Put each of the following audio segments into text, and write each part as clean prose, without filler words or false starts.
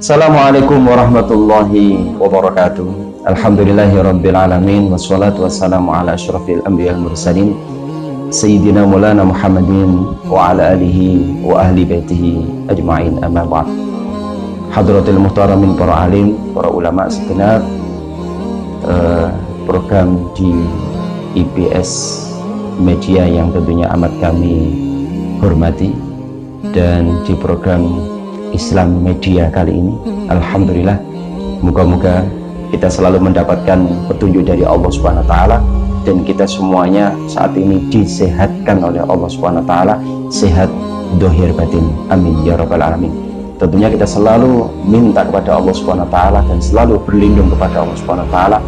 Assalamualaikum warahmatullahi wabarakatuh. Alhamdulillahirabbil alamin wassalatu wassalamu ala asyrafil anbiya'il mursalin sayyidina maulana Muhammadin wa ala alihi wa ahli baitihi ajma'in, amma ba'd. Hadratil muhtaramin, para alim, para ulama segenap, program di IPS Media yang tentunya amat kami hormati, dan di program Islam Media kali ini, alhamdulillah, moga-moga kita selalu mendapatkan petunjuk dari Allah Subhanahu wa taala, dan kita semuanya saat ini disehatkan oleh Allah Subhanahu wa taala, sehat dohir batin, amin ya rabbal alamin. Tentunya kita selalu minta kepada Allah Subhanahu wa taala dan selalu berlindung kepada Allah Subhanahu wa taala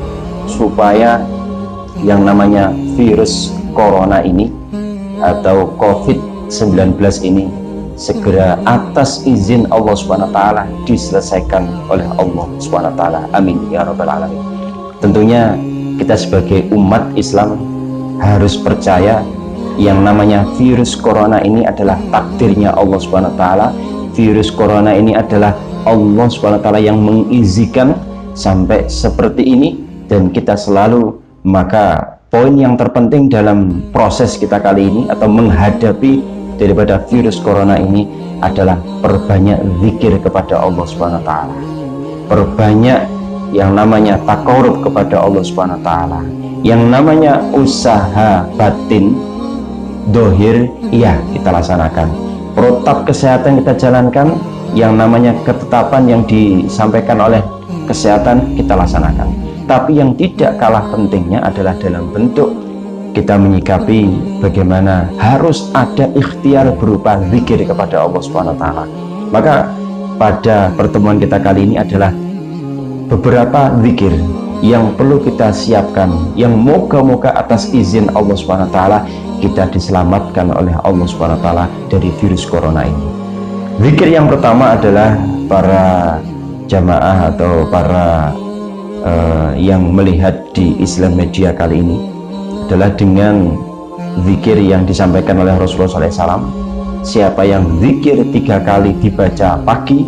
supaya yang namanya virus corona ini atau COVID-19 ini segera atas izin Allah Subhanahu wa taala diselesaikan oleh Allah Subhanahu wa taala, amin ya rabbal alamin. Tentunya kita sebagai umat Islam harus percaya yang namanya virus corona ini adalah takdirnya Allah Subhanahu wa taala. Virus corona ini adalah Allah Subhanahu wa taala yang mengizinkan sampai seperti ini, dan kita selalu, maka poin yang terpenting dalam proses kita kali ini atau menghadapi daripada virus corona ini adalah perbanyak zikir kepada Allah Subhanahu wa taala. Perbanyak yang namanya takarub kepada Allah Subhanahu wa taala. Yang namanya usaha batin dohir, iya kita laksanakan. Protap kesehatan kita jalankan, yang namanya ketetapan yang disampaikan oleh kesehatan kita laksanakan. Tapi yang tidak kalah pentingnya adalah dalam bentuk kita menyikapi bagaimana harus ada ikhtiar berupa zikir kepada Allah Subhanahu wa taala. Maka pada pertemuan kita kali ini adalah beberapa zikir yang perlu kita siapkan, yang moga-moga atas izin Allah Subhanahu wa taala kita diselamatkan oleh Allah Subhanahu wa taala dari virus corona ini. Zikir yang pertama adalah para jamaah atau para yang melihat di Islam Media kali ini adalah dengan zikir yang disampaikan oleh Rasulullah SAW. Siapa yang zikir 3 kali dibaca pagi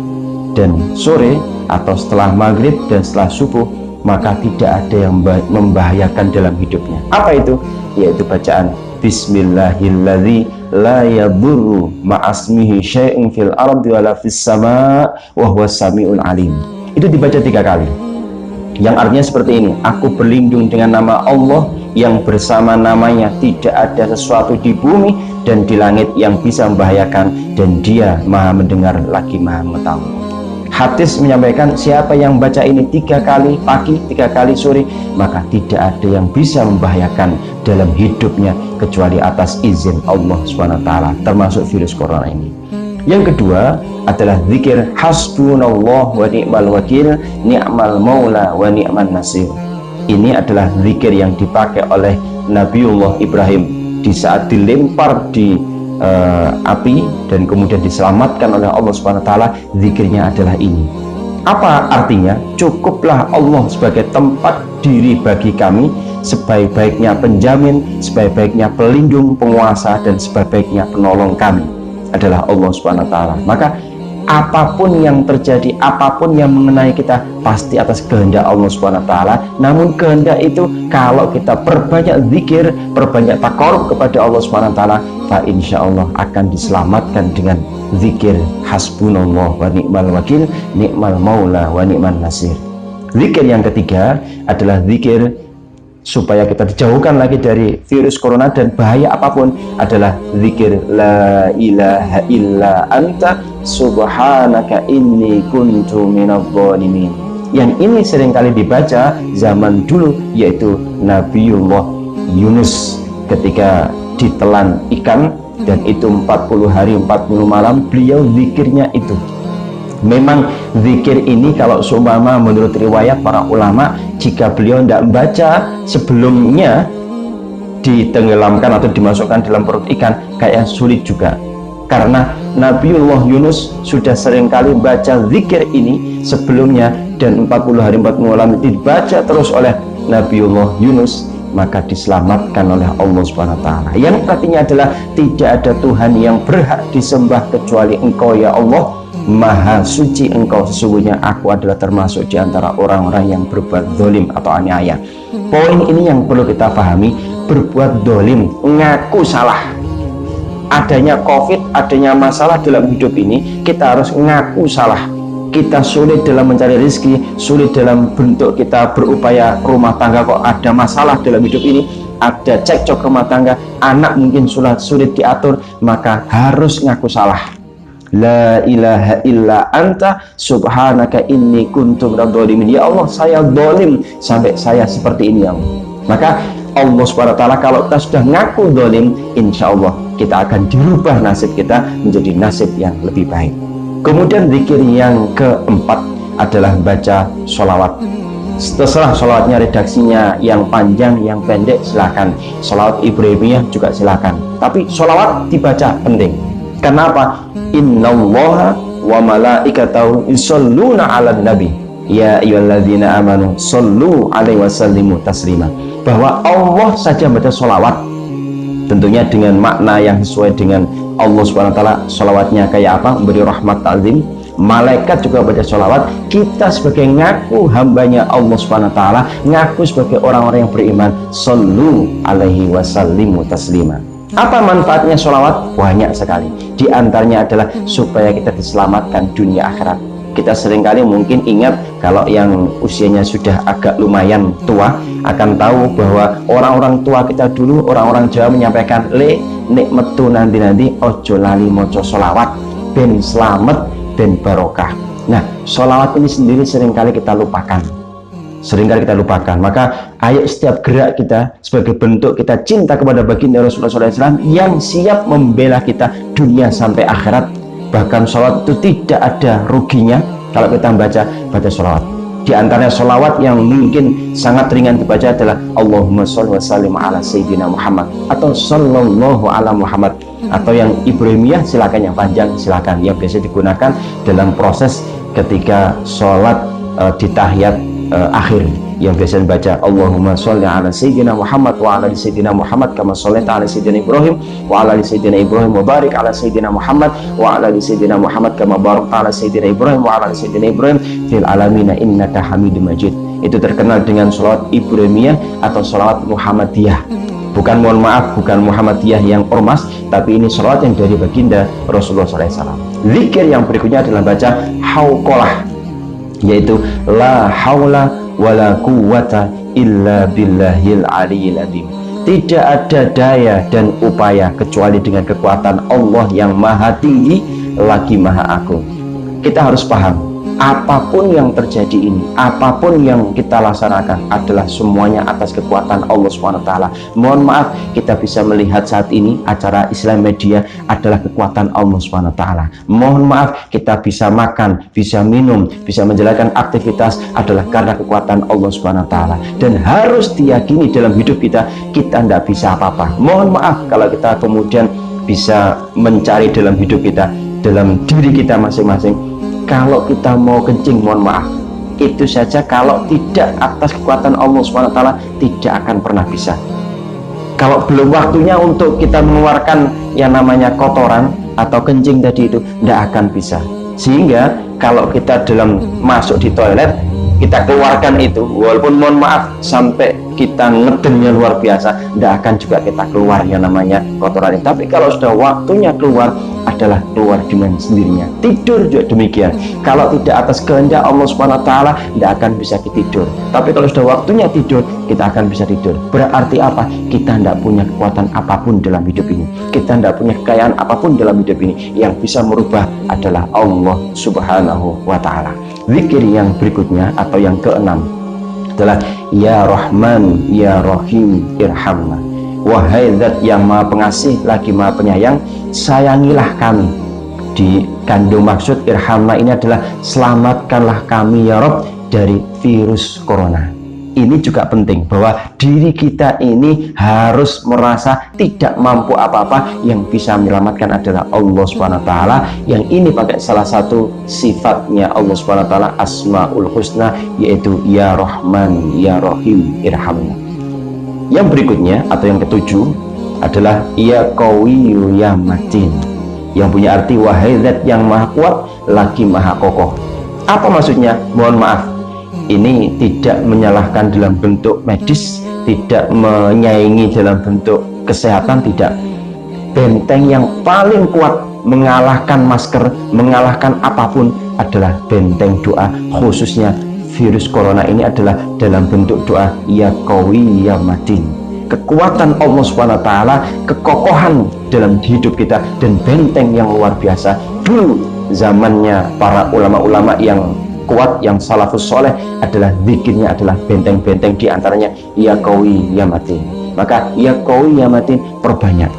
dan sore atau setelah maghrib dan setelah subuh, maka tidak ada yang membahayakan dalam hidupnya. Apa itu? Yaitu bacaan Bismillahilladzi la yadurru ma'asmihi syai'un fil ardi wala fis sama' wa huwas samiul alim. Itu dibaca 3 kali. Yang artinya seperti ini: aku berlindung dengan nama Allah yang bersama namanya tidak ada sesuatu di bumi dan di langit yang bisa membahayakan, dan dia maha mendengar lagi maha mengetahui. Hadis menyampaikan siapa yang baca ini 3 kali pagi, 3 kali sore, maka tidak ada yang bisa membahayakan dalam hidupnya kecuali atas izin Allah Subhanahu wa taala, termasuk virus corona ini. Yang kedua adalah zikir hasbunallah wa ni'mal wakil, ni'mal maula wa ni'man nasir. Ini adalah zikir yang dipakai oleh Nabiullah Ibrahim di saat dilempar di api dan kemudian diselamatkan oleh Allah Subhanahu wa taala. Zikirnya adalah ini. Apa artinya? Cukuplah Allah sebagai tempat diri bagi kami, sebaik-baiknya penjamin, sebaik-baiknya pelindung, penguasa, dan sebaik-baiknya penolong kami adalah Allah Subhanahu wa taala. Maka apapun yang terjadi, apapun yang mengenai kita, pasti atas kehendak Allah Subhanahu wa taala. Namun kehendak itu kalau kita perbanyak zikir, perbanyak takarub kepada Allah Subhanahu wa taala, fa insyaallah akan diselamatkan dengan zikir hasbunallah wa ni'mal wakil, ni'mal maula wa ni'man nasir. Zikir yang ketiga adalah zikir supaya kita dijauhkan lagi dari virus corona dan bahaya apapun, adalah zikir la ilaha illa anta subhanaka inni kuntu minadh dhalimin. Yang ini seringkali dibaca zaman dulu, yaitu Nabiullah Yunus ketika ditelan ikan, dan itu 40 hari 40 malam beliau zikirnya itu. Memang zikir ini kalau seumpama menurut riwayat para ulama, jika beliau tidak membaca sebelumnya ditenggelamkan atau dimasukkan dalam perut ikan, kayak sulit juga. Karena Nabiullah Yunus sudah seringkali baca zikir ini sebelumnya, dan 40 hari 40 malam dibaca terus oleh Nabiullah Yunus, maka diselamatkan oleh Allah Subhanahu wa taala. Yang artinya adalah tidak ada Tuhan yang berhak disembah kecuali Engkau ya Allah, Maha suci Engkau, sesungguhnya aku adalah termasuk di antara orang-orang yang berbuat zalim atau aniaya. Poin ini yang perlu kita pahami. Berbuat zalim, ngaku salah. Adanya COVID, adanya masalah dalam hidup ini, kita harus ngaku salah. Kita sulit dalam mencari rezeki, sulit dalam bentuk kita berupaya rumah tangga, kok ada masalah dalam hidup ini, ada cekcok rumah tangga, anak mungkin sulit diatur, maka harus ngaku salah. La ilaha illa anta subhanaka inni kuntu minadh dhalimin. Ya Allah, saya zalim sampai saya seperti ini ya Allah. Maka Allah SWT kalau kita sudah ngaku zalim, insya Allah kita akan dirubah nasib kita menjadi nasib yang lebih baik. Kemudian zikir yang keempat adalah baca sholawat. Terserah sholawatnya redaksinya yang panjang, yang pendek, silakan. Sholawat Ibrahimiyah juga silakan. Tapi sholawat dibaca penting. Kenapa? Innallaha wa malaikatahu yusholluna 'alan nabi. Ya ayyuhalladzina amanu shollu 'alaihi wasallimu taslima. Bahwa Allah saja baca sholawat, tentunya dengan makna yang sesuai dengan Allah SWT. Sholawatnya kayak apa? Memberi rahmat ta'zim. Malaikat juga baca sholawat. Kita sebagai ngaku hambanya Allah SWT, ngaku sebagai orang-orang yang beriman, shollu 'alaihi wasallimu taslima. Apa manfaatnya sholawat? Banyak sekali. Di antaranya adalah supaya kita diselamatkan dunia akhirat. Kita seringkali mungkin ingat, kalau yang usianya sudah agak lumayan tua akan tahu bahwa orang-orang tua kita dulu, orang-orang Jawa menyampaikan, le nek metu nanti ojo lali moco sholawat ben selamat ben barokah. Nah, sholawat ini sendiri seringkali kita lupakan. Maka ayo setiap gerak kita sebagai bentuk kita cinta kepada baginda Rasulullah SAW yang siap membela kita dunia sampai akhirat. Bahkan sholawat itu tidak ada ruginya kalau kita baca sholawat. Di antaranya sholawat yang mungkin sangat ringan dibaca adalah Allahumma sholli wa sallim ala sayyidina Muhammad, atau sallallahu ala Muhammad, atau yang Ibrahimiyah silakan, yang panjang silakan, yang biasa digunakan dalam proses ketika sholat di tahiyat akhir, yang biasa dibaca Allahumma sholli ala sayyidina Muhammad wa ala sayyidina Muhammad kama shallaita ala sayyidina Ibrahim wa ala sayyidina Ibrahim wa barik ala sayyidina Muhammad wa ala sayyidina Muhammad kama barakta ala sayyidina Ibrahim wa ala sayyidina Ibrahim fil alamin innaka Hamidum Majid. Itu terkenal dengan sholawat Ibrahimiyah atau sholawat Muhammadiyah. Bukan, mohon maaf, bukan Muhammadiyah yang ormas, tapi ini sholawat yang dari baginda Rasulullah SAW. Zikir yang berikutnya adalah baca hauqalah, yaitu la haula wala quwwata illa billahil aliyil azim. Tidak ada daya dan upaya kecuali dengan kekuatan Allah yang maha tinggi lagi maha agung. Kita harus paham, apapun yang terjadi ini, apapun yang kita laksanakan adalah semuanya atas kekuatan Allah SWT. Mohon maaf, kita bisa melihat saat ini acara Islam Media adalah kekuatan Allah SWT. Mohon maaf, kita bisa makan, bisa minum, bisa menjalankan aktivitas adalah karena kekuatan Allah SWT. Dan harus diyakini dalam hidup kita tidak bisa apa-apa. Mohon maaf kalau kita kemudian bisa mencari dalam hidup kita, dalam diri kita masing-masing, kalau kita mau kencing, mohon maaf, itu saja kalau tidak atas kekuatan Allah SWT tidak akan pernah bisa. Kalau belum waktunya untuk kita mengeluarkan yang namanya kotoran atau kencing tadi, itu tidak akan bisa. Sehingga kalau kita dalam masuk di toilet, kita keluarkan itu, walaupun mohon maaf sampai kita ngedemnya luar biasa, tidak akan juga kita keluar yang namanya kotoran ini. Tapi kalau sudah waktunya keluar, adalah keluar dengan sendirinya. Tidur juga demikian. Kalau tidak atas kehendak Allah SWT, tidak akan bisa tidur. Tapi kalau sudah waktunya tidur, kita akan bisa tidur. Berarti apa? Kita tidak punya kekuatan apapun dalam hidup ini. Kita tidak punya kekayaan apapun dalam hidup ini. Yang bisa merubah adalah Allah Subhanahu wa Ta'ala. Zikir yang berikutnya atau yang keenam adalah Ya Rahman, Ya Rahim, Irhamna. Wahai Zat yang maha pengasih lagi maha penyayang, sayangilah kami. Dikandung maksud Irhamna ini adalah selamatkanlah kami ya Rob dari virus corona. Ini juga penting, bahwa diri kita ini harus merasa tidak mampu apa-apa. Yang bisa menyelamatkan adalah Allah SWT, yang ini pakai salah satu sifatnya Allah SWT, Asmaul Husna, yaitu Ya Rahman, Ya Rahim, Irhamna. Yang berikutnya atau yang ketujuh adalah Ya Qawiyyu, Ya Matin. yang punya arti wahai zat yang maha kuat lagi maha kokoh. Apa maksudnya? Mohon maaf, ini tidak menyalahkan dalam bentuk medis, tidak menyaingi dalam bentuk kesehatan, tidak. Benteng yang paling kuat mengalahkan masker, mengalahkan apapun adalah benteng doa. Khususnya virus corona ini adalah dalam bentuk doa, ya qawi ya matin. Kekuatan Allah SWT, kekokohan dalam hidup kita, dan benteng yang luar biasa. Dulu zamannya para ulama-ulama yang kuat, yang salafus soleh, adalah zikirnya adalah benteng-benteng, diantaranya ya qawi ya matin. Maka ya qawi ya matin perbanyak.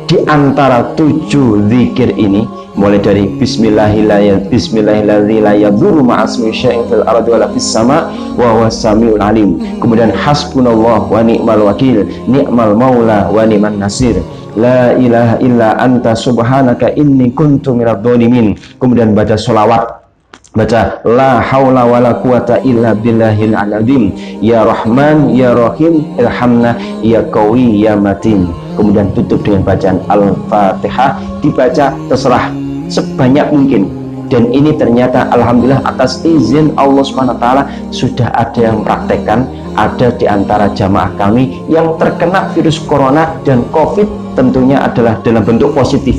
Di antara 7 zikir ini, mulai dari Bismillahirrahmanirrahim, kemudian hasbunallah wa ni'mal wakil, ni'mal maula wa ni'man nasir, la ilaha illa anta subhanaka inni kuntu minadh dhalimin. Kemudian baca sholawat, baca la haula wala quwata illa billahil azim, ya rahman ya rahim irhamna ya qawi ya matin. Kemudian tutup dengan bacaan Al-Fatihah, dibaca terserah sebanyak mungkin. Dan ini ternyata alhamdulillah atas izin Allah SWT sudah ada yang praktekkan. Ada di antara jamaah kami yang terkena virus corona dan COVID, tentunya adalah dalam bentuk positif.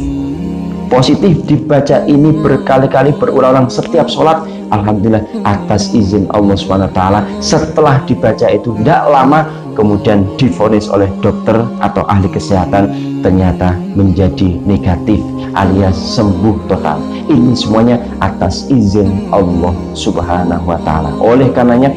Positif dibaca ini berkali-kali, berulang-ulang setiap sholat. Alhamdulillah atas izin Allah SWT, setelah dibaca itu tidak lama kemudian divonis oleh dokter atau ahli kesehatan ternyata menjadi negatif alias sembuh total. Ini semuanya atas izin Allah Subhanahu wa Ta'ala. Oleh karenanya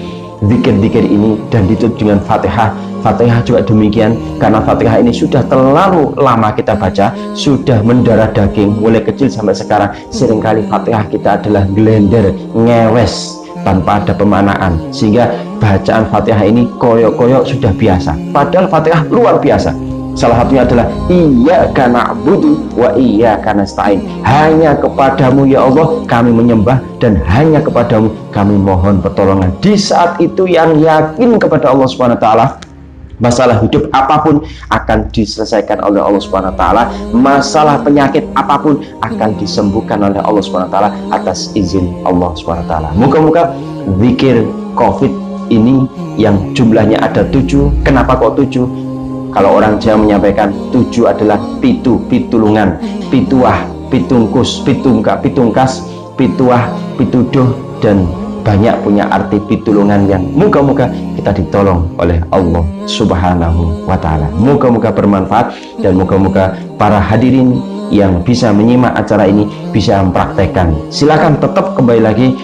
zikir-zikir ini dan ditutup dengan Fatihah. Fatihah juga demikian, karena Fatihah ini sudah terlalu lama kita baca, sudah mendarah daging mulai kecil sampai sekarang. Seringkali Fatihah kita adalah glender, ngewes tanpa ada pemaknaan, sehingga bacaan Fatihah ini koyok-koyok sudah biasa. Padahal Fatihah luar biasa. Salah satunya adalah iyyaka na'budu wa iyyaka nasta'in. Hanya kepadamu ya Allah kami menyembah, dan hanya kepadamu kami mohon pertolongan. Di saat itu yang yakin kepada Allah SWT, masalah hidup apapun akan diselesaikan oleh Allah SWT. Masalah penyakit apapun akan disembuhkan oleh Allah SWT atas izin Allah SWT. Moga-moga zikir COVID ini yang jumlahnya ada 7. Kenapa kok 7? Kalau orang Jawa menyampaikan 7 adalah pitulungan, pituah, pitungkus, pitungkas, pituah, pituduh, dan banyak punya arti pitulungan yang moga-moga kita ditolong oleh Allah Subhanahu wa Ta'ala. Moga-moga bermanfaat, dan moga-moga para hadirin yang bisa menyimak acara ini bisa mempraktekkan. Silakan tetap kembali lagi,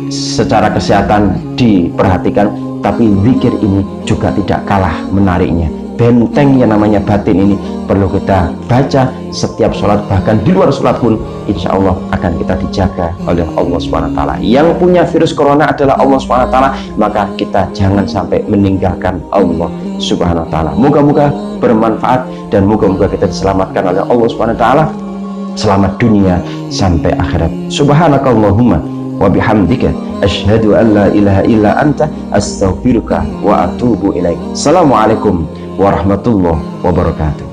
secara kesehatan diperhatikan, tapi zikir ini juga tidak kalah menariknya. Benteng yang namanya batin ini perlu kita baca setiap sholat, bahkan di luar sholat pun insya Allah akan kita dijaga oleh Allah SWT. Yang punya virus corona adalah Allah SWT, maka kita jangan sampai meninggalkan Allah SWT. Moga-moga bermanfaat, dan moga-moga kita diselamatkan oleh Allah SWT, selamat dunia sampai akhirat. Subhanakallahumma wa bihamdika asyhadu an la ilaha illa anta astaghfiruka wa atubu ilaik. Assalamualaikum warahmatullahi wabarakatuh.